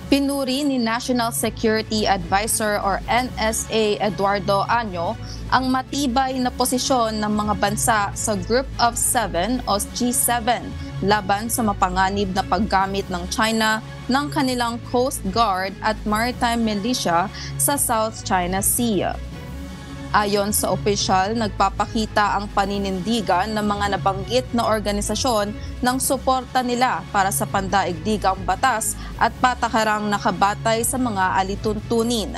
Pinuri ni National Security Advisor or NSA Eduardo Año ang matibay na posisyon ng mga bansa sa Group of Seven o G7 laban sa mapanganib na paggamit ng China ng kanilang Coast Guard at Maritime Militia sa South China Sea. Ayon sa opisyal, nagpapakita ang paninindigan ng mga nabanggit na organisasyon ng suporta nila para sa pandaigdigang batas at patakarang nakabatay sa mga alituntunin.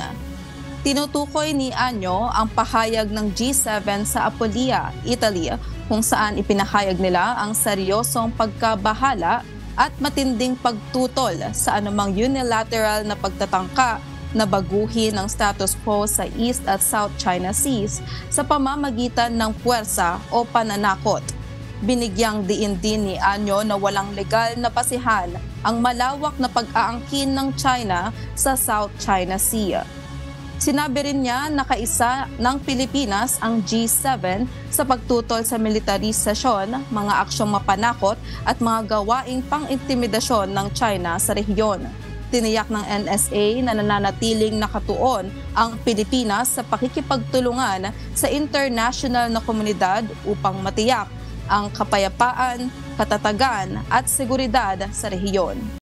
Tinutukoy ni Año ang pahayag ng G7 sa Apulia, Italy, kung saan ipinahayag nila ang seryosong pagkabahala at matinding pagtutol sa anumang unilateral na pagtatangka na baguhin ang status quo sa East at South China Seas sa pamamagitan ng puwersa o pananakot. Binigyang diin din ni Año na walang legal na basihan ang malawak na pag-aangkin ng China sa South China Sea. Sinabi rin niya na kaisa ng Pilipinas ang G7 sa pagtutol sa militarisasyon, mga aksyong mapanakot at mga gawaing pang-intimidasyon ng China sa rehiyon. Tiniyak ng NSA na nananatiling nakatuon ang Pilipinas sa pakikipagtulungan sa international na komunidad upang matiyak ang kapayapaan, katatagan at seguridad sa rehiyon.